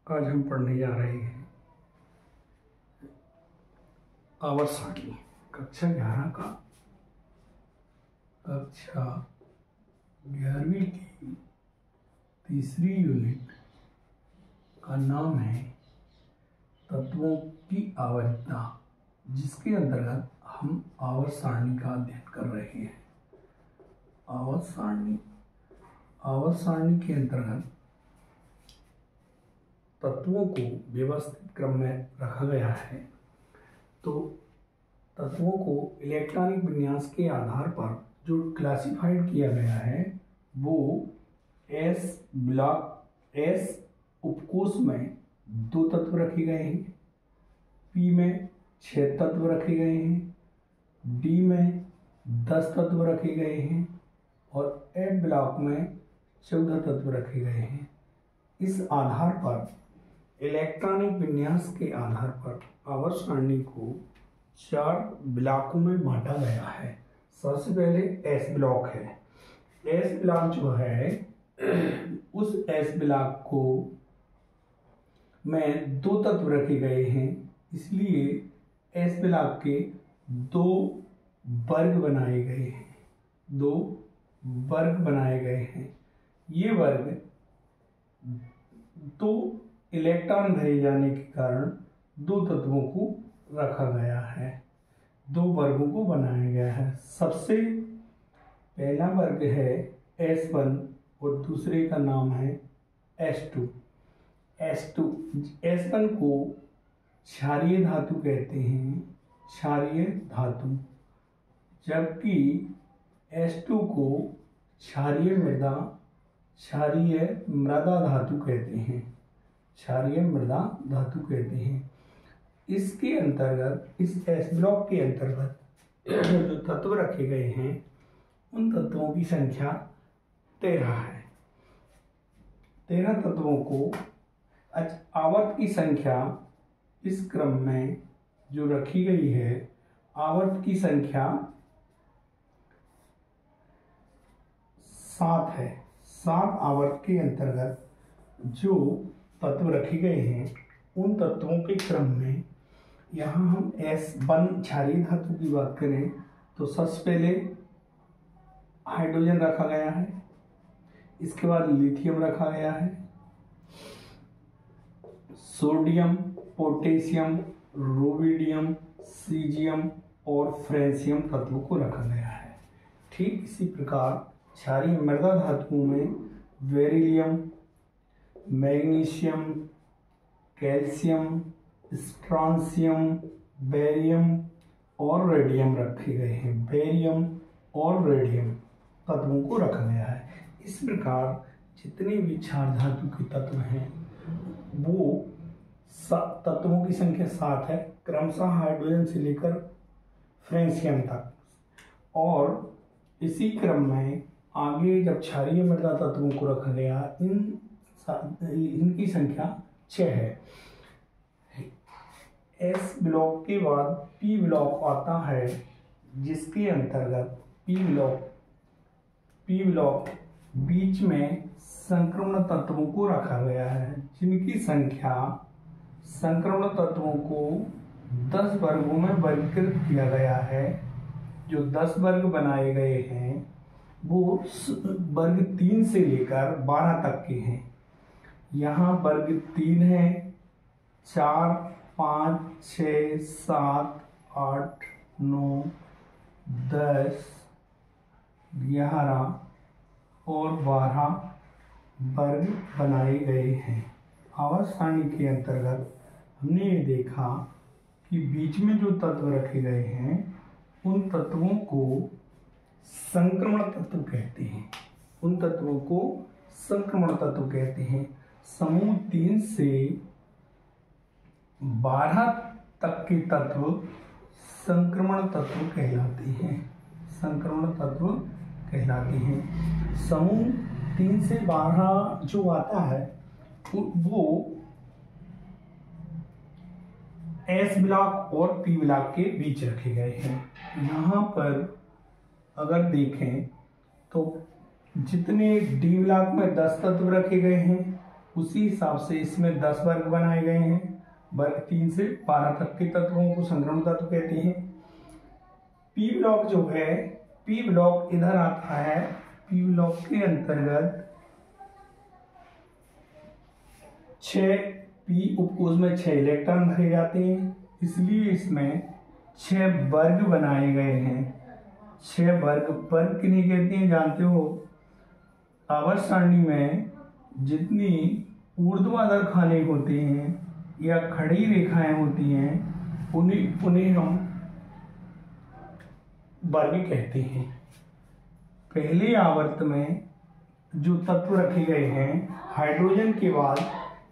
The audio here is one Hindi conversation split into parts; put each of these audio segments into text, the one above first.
आज हम पढ़ने जा रहे हैं आवर्त सारणी कक्षा 11 का कक्षा 11वीं की तीसरी यूनिट का नाम है तत्वों की आवर्तता, जिसके अंतर्गत हम आवर्त सारणी का अध्ययन कर रहे हैं। आवर्त सारणी के अंतर्गत तत्वों को व्यवस्थित क्रम में रखा गया है। तो तत्वों को इलेक्ट्रॉनिक विन्यास के आधार पर जो क्लासिफाइड किया गया है वो एस उपकोष में 2 तत्व रखे गए हैं, पी में 6 तत्व रखे गए हैं, डी में 10 तत्व रखे गए हैं और एफ ब्लॉक में 14 तत्व रखे गए हैं। इस आधार पर इलेक्ट्रॉनिक विन्यास के आधार पर आवर्त सारणी को 4 ब्लॉकों में बांटा गया है। सबसे पहले एस ब्लॉक है। एस ब्लॉक जो है उस एस ब्लॉक को में 2 तत्व रखे गए हैं, इसलिए एस ब्लॉक के 2 वर्ग बनाए गए हैं। 2 वर्ग बनाए गए हैं। ये वर्ग 2 इलेक्ट्रॉन भरे जाने के कारण 2 तत्वों को रखा गया है, 2 वर्गों को बनाया गया है। सबसे पहला वर्ग है S1 और दूसरे का नाम है S2। S1 को क्षारीय धातु कहते हैं, क्षारीय धातु, जबकि S2 को क्षारीय मृदा धातु कहते हैं, क्षारीय मृदा धातु कहते हैं। इसके अंतर्गत इस एस ब्लॉक के अंतर्गत जो तत्व रखे गए हैं उन तत्वों की संख्या 13 है। 13 तत्वों को आवर्त की संख्या इस क्रम में जो रखी गई है, आवर्त की संख्या 7 है। 7 आवर्त के अंतर्गत जो तत्व रखे गए हैं उन तत्वों के क्रम में यहाँ हम S1 क्षारीय धातु की बात करें तो सबसे पहले हाइड्रोजन रखा गया है, इसके बाद लिथियम रखा गया है, सोडियम, पोटेशियम, रुबिडियम, सीजियम और फ्रेंशियम तत्वों को रखा गया है। ठीक इसी प्रकार क्षारीय मृदा धातुओं में beryllium, magnesium, calcium, strontium, barium और रेडियम रखे गए हैं। बेरियम और रेडियम तत्वों को रखा गया है। इस प्रकार जितने भी क्षार धातु के तत्व हैं वो तत्वों की संख्या 7 है, क्रमशः हाइड्रोजन से लेकर फ्रेंशियम तक। और इसी क्रम में आगे जब क्षारीय मृदा तत्वों को रखा गया, इनकी संख्या 6 है। एस ब्लॉक के बाद पी ब्लॉक आता है, जिसके अंतर्गत पी ब्लॉक बीच में संक्रमण तत्वों को रखा गया है, जिनकी संख्या संक्रमण तत्वों को 10 वर्गों में वर्गीकृत किया गया है। जो 10 वर्ग बनाए गए हैं वो वर्ग 3 से लेकर 12 तक के हैं। यहाँ वर्ग 3 है, 4, 5, 6, 7, 8, 9, 10, 11 और 12 वर्ग बनाए गए हैं। आवर्त सारणी के अंतर्गत हमने ये देखा कि बीच में जो तत्व रखे गए हैं उन तत्वों को संक्रमण तत्व कहते हैं। उन तत्वों को संक्रमण तत्व कहते हैं। समूह 3 से 12 तक के तत्व संक्रमण तत्व कहलाते हैं। संक्रमण तत्व कहलाते हैं। समूह 3 से 12 जो आता है वो एस ब्लॉक और पी ब्लॉक के बीच रखे गए हैं। यहाँ पर अगर देखें तो जितने डी ब्लॉक में 10 तत्व रखे गए हैं उसी हिसाब से इसमें 10 वर्ग बनाए गए हैं। वर्ग 3 से 12 तक के तत्वों को संक्रमण तत्व कहते हैं। पी ब्लॉक जो है, पी ब्लॉक इधर आता है। पी ब्लॉक के अंतर्गत 6 पी उपकोष में 6 इलेक्ट्रॉन भरे जाते हैं, इसलिए इसमें 6 वर्ग बनाए गए हैं। 6 वर्ग किन्हें कहते हैं जानते हो? आवर्त सारणी में जितनी ऊर्ध्वाधर खाने होते हैं या खड़ी रेखाएं होती हैं उन्हें हम वर्ग कहते हैं। पहले आवर्त में जो तत्व रखे गए हैं हाइड्रोजन के बाद,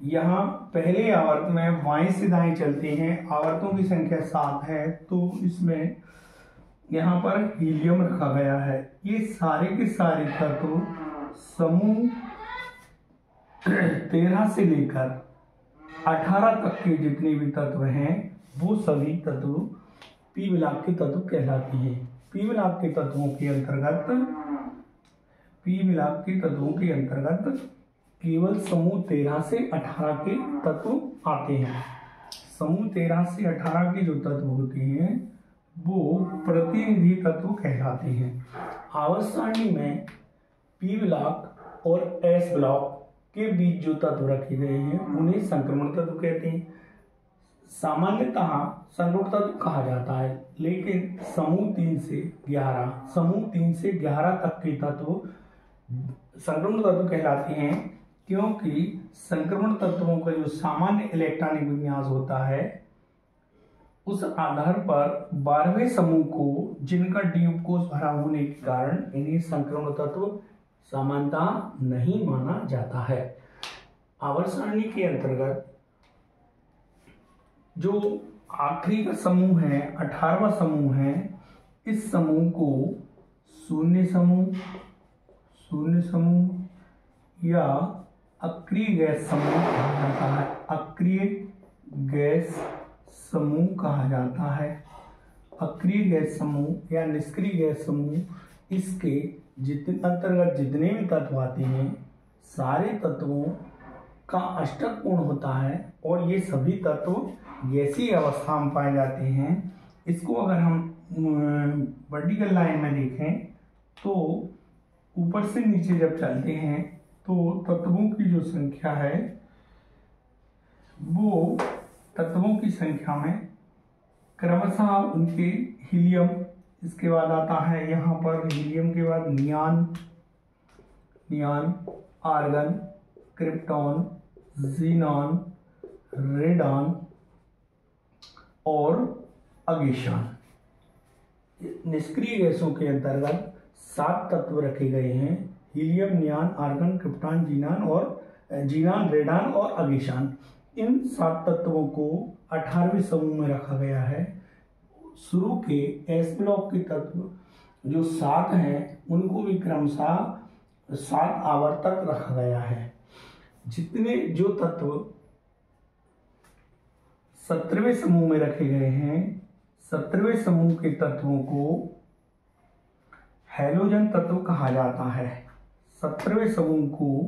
यहाँ पहले आवर्त में बाएं से दाएं चलते हैं। आवर्तों की संख्या 7 है, तो इसमें यहाँ पर हीलियम रखा गया है। ये सारे के सारे तत्व समूह 13 से लेकर 18 तक के जितने भी तत्व हैं वो सभी तत्व पी ब्लॉक के तत्व कहलाते हैं। पी ब्लॉक के तत्वों के अंतर्गत केवल समूह 13 से 18 के तत्व आते हैं। समूह 13 से 18 के जो तत्व होते हैं वो प्रतिनिधि तत्व कहलाते हैं। आवर्त सारणी में पी ब्लॉक और एस ब्लॉक के बीच जो तत्व रखे गए हैं उन्हें संक्रमण तत्व कहते हैं। सामान्यतः संक्रमण तत्व कहा जाता है, लेकिन समूह 3 से 11 तक के तत्व संक्रमण तत्व कहलाते हैं, क्योंकि संक्रमण तत्वों का जो सामान्य इलेक्ट्रॉनिक विन्यास होता है उस आधार पर 12वें समूह को जिनका डी उपकोष भरा होने के कारण इन्हें संक्रमण तत्व सामान्यतः नहीं माना जाता है। आवर्त सारणी के अंतर्गत जो आखिरी का समूह है 18वां समूह है, इस समूह को शून्य समूह या अक्रिय गैस समूह कहा जाता है। अक्रिय गैस समूह कहा जाता है। अक्रिय गैस समूह या निष्क्रिय गैस समूह, इसके अंतर्गत जितने भी तत्व आते हैं सारे तत्वों का अष्टक पूर्ण होता है और ये सभी तत्व गैसीय अवस्था में पाए जाते हैं। इसको अगर हम वर्टिकल लाइन में देखें तो ऊपर से नीचे जब चलते हैं तो तत्वों की जो संख्या है वो तत्वों की संख्या में क्रमशः उनके हीलियम, इसके बाद आता है यहाँ पर हीलियम के बाद नियान, आर्गन, क्रिप्टॉन, जीनॉन, रेडॉन और अगेशान। निष्क्रिय गैसों के अंतर्गत 7 तत्व रखे गए हैं। Helium, neon, argon, krypton, xenon, radon और अगेशान। इन 7 तत्वों को 18वें समूह में रखा गया है। शुरू के एस ब्लॉक के तत्व जो 7 हैं उनको भी क्रमशः 7 आवर्त तक रखा गया है। जितने जो तत्व 17वें समूह में रखे गए हैं, 17वें समूह के तत्वों को हैलोजन तत्व कहा जाता है। 17वें समूह को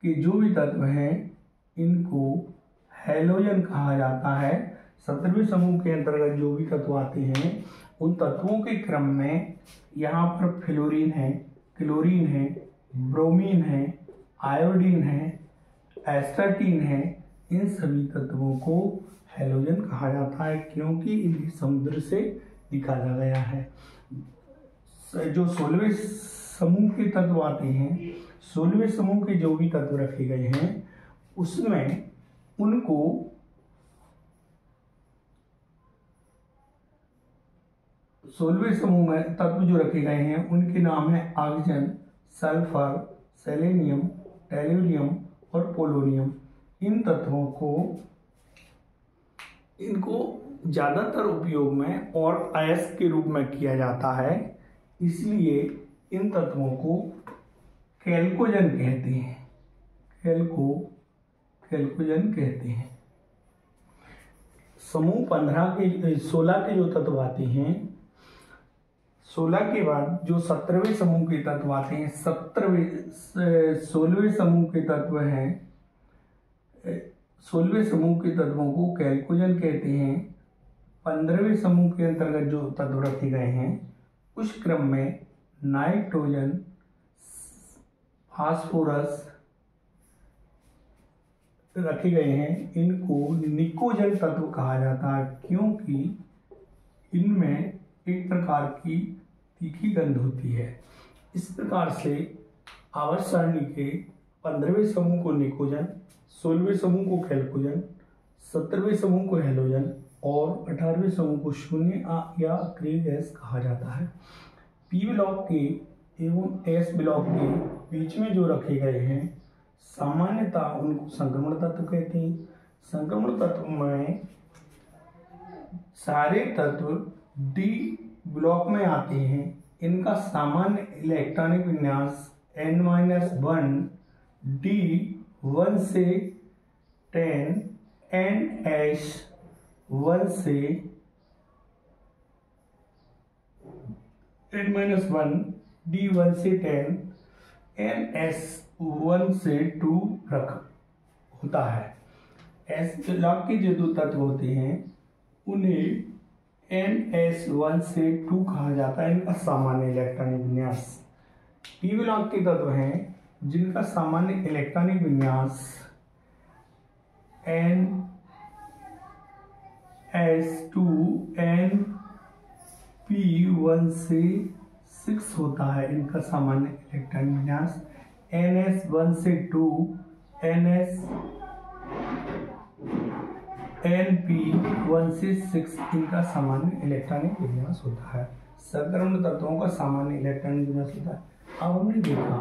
के जो भी तत्व हैं इनको हैलोजन कहा जाता है। 17वें समूह के अंतर्गत जो भी तत्व आते हैं उन तत्वों के क्रम में यहाँ पर फ्लोरीन है, क्लोरीन है, ब्रोमीन है, आयोडीन है, एस्टाटीन है। इन सभी तत्वों को हैलोजन कहा जाता है क्योंकि इन्हें समुद्र से निकाला गया है। जो 16वें समूह के तत्व आते हैं, 16वें समूह के जो भी तत्व रखे गए हैं उसमें उनको 16वें समूह में तत्व जो रखे गए हैं उनके नाम है ऑक्सीजन, सल्फर, सेलेनियम, टेल्यूरियम और पोलोनियम। इन तत्वों को इनको ज़्यादातर उपयोग में और अयस्क के रूप में किया जाता है, इसलिए इन तत्वों को कैल्कोजन कहते हैं। कैल्कोजन कहते हैं। समूह 16 के जो तत्व आते हैं, 16 के बाद जो 17वें समूह के तत्व आते हैं, 16वें समूह के तत्व हैं 16वें समूह के तत्वों को कैल्कोजन कहते हैं। 15वें समूह के अंतर्गत जो तत्व रखे गए हैं उस क्रम में नाइट्रोजन, फास्फोरस रखे गए हैं। इनको निकोजन तत्व कहा जाता है क्योंकि इनमें एक प्रकार की तीखी गंध होती है। इस प्रकार से आवर्त सारणी के 15वें समूह को निकोजन, 16वें समूह को कैल्कोजन, 17वें समूह को हैलोजन और 18वें समूह को शून्य या अक्रिय गैस कहा जाता है। पी ब्लॉक के एवं एस ब्लॉक के बीच में जो रखे गए हैं सामान्यतः उनको संक्रमण तत्व कहते हैं। संक्रमण तत्व में सारे तत्व डी ब्लॉक में आते हैं। इनका सामान्य इलेक्ट्रॉनिक विन्यास n-1 d 1 से 10 ns 1 से n-1 d 1 से 10 ns 1 से 2 रख होता है। एस ब्लॉक के जो दो तत्व होते हैं उन्हें ns1 से 2 कहा जाता है। इनका सामान्य इलेक्ट्रॉनिक विन्यास। पी ब्लॉक के तत्व हैं जिनका सामान्य इलेक्ट्रॉनिक विन्यास ns2 np1 से 6 होता है। इनका सामान्य इलेक्ट्रॉनिक विन्यास ns1 से 2 np1 से 6 इनका सामान्य इलेक्ट्रॉनिक विन्यास होता है। संक्रमण तत्वों का सामान्य इलेक्ट्रॉनिक विन्यास होता है। अब हमने देखा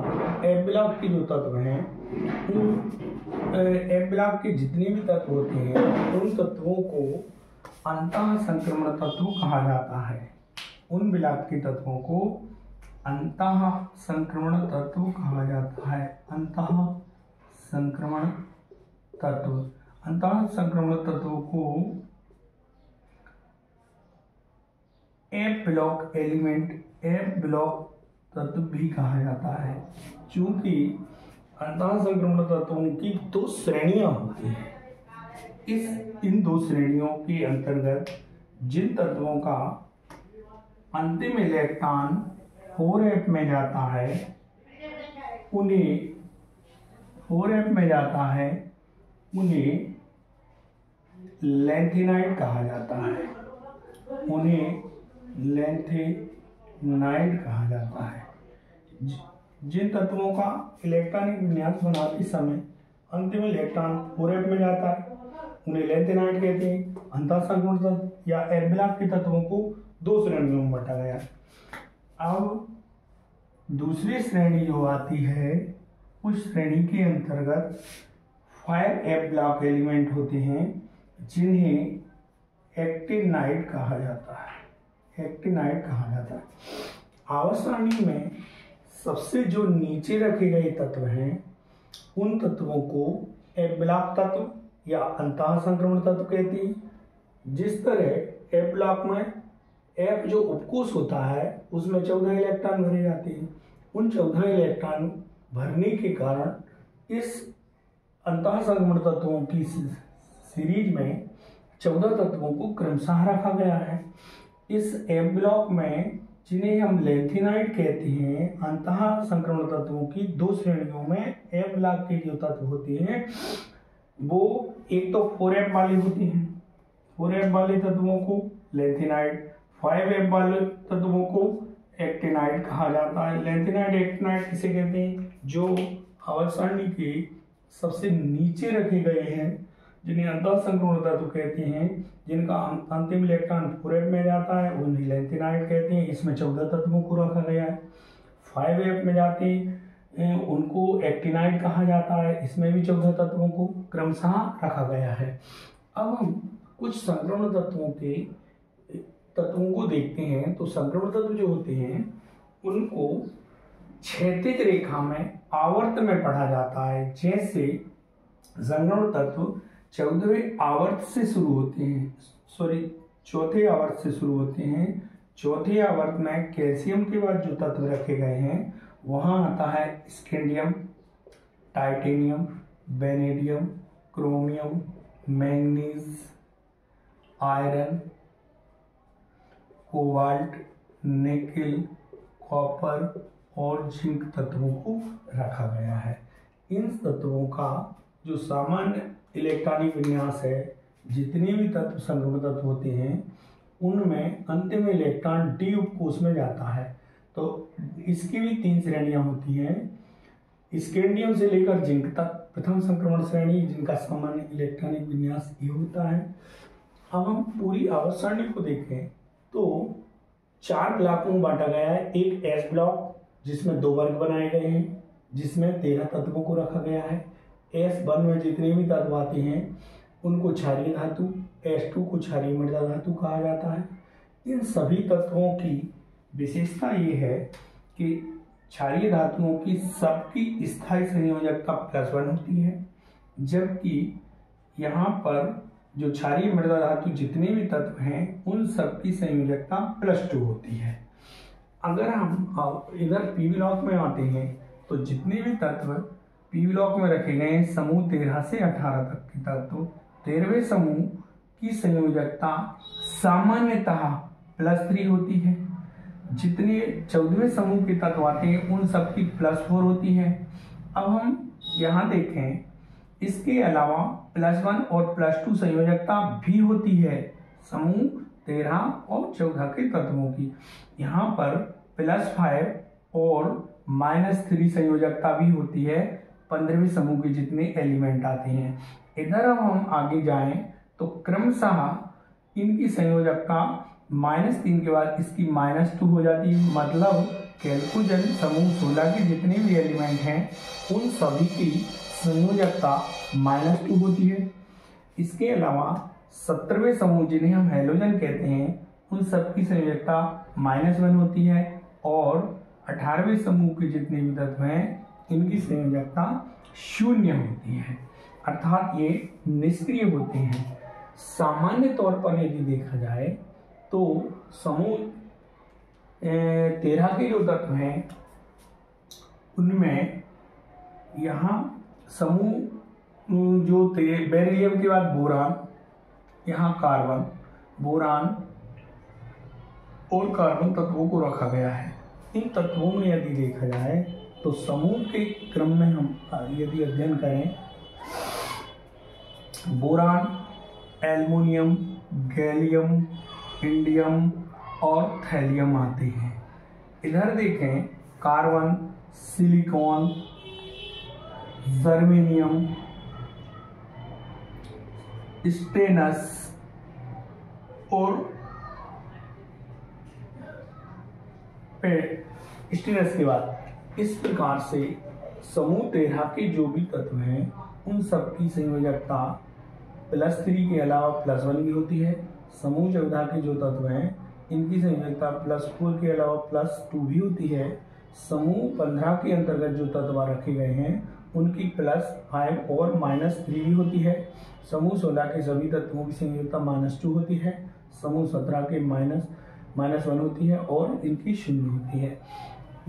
एफ ब्लॉक के जो तत्व हैं उन एफ ब्लॉक के जितने भी तत्व होते हैं उन तत्वों को अंतः संक्रमण तत्व कहा जाता है। उन ब्लॉक के तत्वों को अंतः संक्रमण तत्व कहा जाता है। अंतः संक्रमण तत्व, अंतः संक्रमण तत्वों को F block element, F block तत्व भी कहा जाता है। चूंकि अंतः संक्रमण तत्वों की दो श्रेणियां होती हैं। इन दो श्रेणियों के अंतर्गत जिन तत्वों का अंतिम इलेक्ट्रॉन 4f में जाता है उन्हें 4f में जाता है उन्हें लैंथेनाइड कहा जाता है। उन्हें लैंथेनाइड कहा जाता है। जिन तत्वों का इलेक्ट्रॉनिक विन्यास बनाते समय अंतिम इलेक्ट्रॉन 4f में जाता है उन्हें लैंथेनाइड कहते हैं। अंतः संक्रमण तत्व या एफ ब्लॉक के तत्वों को दो श्रेणियों में बांटा गया। अब दूसरी श्रेणी जो आती है उस श्रेणी के अंतर्गत 5f ब्लॉक एलिमेंट होते हैं जिन्हें एक्टिनाइड कहा जाता है। एक्टिनाइड कहा जाता है। आवर्त सारणी में सबसे जो नीचे रखे गए तत्व हैं उन तत्वों को एफ ब्लॉक तत्व या अंतः संक्रमण तत्व कहते हैं। जिस तरह एफ ब्लॉक में एफ जो उपकोष होता है उसमें 14 इलेक्ट्रॉन भरे जाते हैं। उन 14 इलेक्ट्रॉन भरने के कारण इस अंतः संक्रमण तत्वों की सीरीज में 14 तत्वों को क्रमशः रखा गया है। इस एफ ब्लॉक में जिन्हें हम लैंथेनाइड कहते हैं, अंतः संक्रमण तत्वों की दो श्रेणियों में एफ ब्लॉक के जो तत्व होते हैं वो एक तो 4f वाले होते हैं। 4f वाले तत्वों को लैंथेनाइड, 5f वाले तत्वों को एक्टिनाइड कहा जाता है। लैंथेनाइड एक्टिनाइड किसे कहते हैं? जो आवर्त सारणी के सबसे नीचे रखे गए हैं जिन्हें अंतः संक्रमण तत्व कहते हैं, जिनका अंतिम इलेक्ट्रॉन 4f में जाता है उन्हें लैंथेनाइड कहते हैं। इसमें 14 तत्वों को रखा गया है। 5f में जाते हैं उनको एक्टिनाइड कहा जाता है। इसमें भी 14 तत्वों को क्रमशः रखा गया है। अब हम कुछ संक्रमण तत्वों को देखते हैं। तो संक्रमण तत्व जो होते हैं उनको क्षैतिज रेखा में आवर्त में पढ़ा जाता है। जैसे संक्रमण तत्व 14वें आवर्त से शुरू होते हैं, चौथे आवर्त से शुरू होते हैं। चौथे आवर्त में कैल्शियम के बाद जो तत्व रखे गए हैं वहाँ आता है scandium, titanium, vanadium, chromium, manganese, iron, cobalt, nickel, copper और जिंक तत्वों को रखा गया है। इन तत्वों का जो सामान्य इलेक्ट्रॉनिक विन्यास है, जितने भी तत्व संक्रमण तत्व होते हैं उनमें अंतिम इलेक्ट्रॉन डी उपकोष में जाता है। तो इसकी भी 3 श्रेणियां होती हैं, स्कैंडियम से लेकर जिंक तक प्रथम संक्रमण श्रेणी, जिनका सामान्य इलेक्ट्रॉनिक विन्यास ये होता है। अब हम पूरी आवर्त सारणी को देखें तो 4 ब्लॉकों में बांटा गया है। एक एस ब्लॉक जिसमें 2 वर्ग बनाए गए हैं, जिसमें 13 तत्वों को रखा गया है। S1 में जितने भी तत्व आते हैं उनको क्षारीय धातु, S2 को क्षारीय मृदा धातु कहा जाता है। इन सभी तत्वों की विशेषता ये है कि क्षारीय धातुओं की सबकी स्थायी संयोजकता +1 होती है, जबकि यहाँ पर जो क्षारीय मृदा धातु जितने भी तत्व हैं उन सबकी संयोजकता +2 होती है। अगर हम अब इधर पी ब्लॉक में आते हैं तो जितने भी तत्व पी ब्लॉक में रखे गए हैं समूह 13 से 18 तक के तत्व, 13वें समूह की संयोजकता सामान्यतः +3 होती है। जितने 14वें समूह के तत्व आते हैं उन सबकी +4 होती है। अब हम यहाँ देखें, इसके अलावा +1 और +2 संयोजकता भी होती है समूह 13 और 14 के तत्वों की। यहाँ पर +5 और -3 संयोजकता भी होती है 15वें समूह के जितने एलिमेंट आते हैं। इधर अब हम आगे जाएं तो क्रमशः इनकी संयोजकता -3 के बाद इसकी -2 हो जाती है। मतलब कैल्कुजन समूह 16 के जितने भी एलिमेंट हैं उन सभी की संयोजकता -2 होती है। इसके अलावा 17वें समूह जिन्हें हम हैलोजन कहते हैं उन सब की संयोजकता -1 होती है और 18वें समूह के जितने भी तत्व हैं इनकी संयोजकता 0 होती है, अर्थात ये निष्क्रिय होते हैं। सामान्य तौर पर यदि देखा जाए तो समूह 13 के जो तत्व हैं उनमें यहाँ समूह जो बेरिलियम के बाद बोरान, यहाँ कार्बन, बोरान और कार्बन तत्वों को रखा गया है। इन तत्वों में यदि देखा जाए तो समूह के क्रम में हम यदि अध्ययन करें, बोरान, एल्युमिनियम, गैलियम, इंडियम और थैलियम आते हैं। इधर देखें, कार्बन, सिलिकॉन, जर्मेनियम, स्टेनस और स्टेनस के बाद इस प्रकार से समूह 13 के जो भी तत्व हैं उन सब की संयोजकता +3 के अलावा +1 भी होती है। समूह 14 के जो तत्व हैं इनकी संयोजकता +4 के अलावा +2 भी होती है। समूह 15 के अंतर्गत जो तत्व रखे गए हैं उनकी +5 और -3 भी होती है। समूह 16 के सभी तत्वों की संयोजकता -2 होती है। समूह 17 के -1 होती है और इनकी 0 होती है।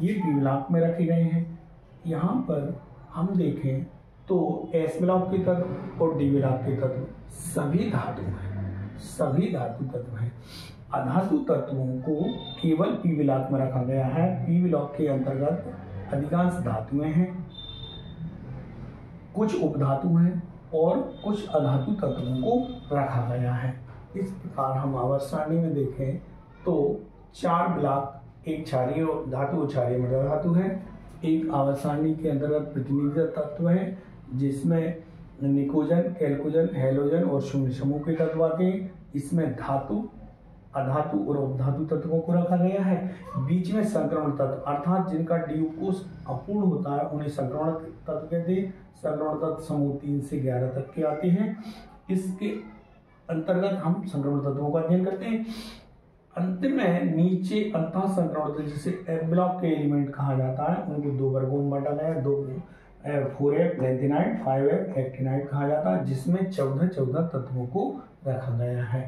ये पी ब्लॉक में रखे गए हैं। यहाँ पर हम देखें तो एस ब्लॉक के तत्व और डी ब्लॉक के तत्व सभी धातु हैं, सभी धातु तत्व हैं। अधातु तत्वों को केवल पी ब्लॉक में रखा गया है। पी ब्लॉक के अंतर्गत अधिकांश धातुएं हैं, कुछ उपधातु हैं और कुछ अधातु तत्वों को रखा गया है। इस प्रकार हम आवर्त सारणी में देखें तो 4 ब्लॉक, एक क्षारीय धातु, क्षारीय मृदा धातु है। एक आवर्त सारणी के अंतर्गत प्रतिनिधि तत्व है जिसमें निकोजन, कैल्कुजन, हैलोजन और शून्य समूह के तत्व आते हैं। इसमें धातु, अधातु और उपधातु तत्वों को रखा गया है। बीच में संक्रमण तत्व अर्थात जिनका डी कोष अपूर्ण होता है उन्हें संक्रमण तत्व कहते हैं। संक्रमण तत्व समूह 3 से 11 तक के आते हैं। इसके अंतर्गत हम संक्रमण तत्वों का अध्ययन करते हैं। अंतिम में नीचे अंतः संक्रमण तत्व जिसे एफ ब्लॉक के एलिमेंट कहा जाता है उनको 2 वर्गों में बांटा गया है। 4F लैंथेनाइट, 5F एक्टिनाइट कहा जाता है, जिसमें 14 तत्वों को रखा गया है।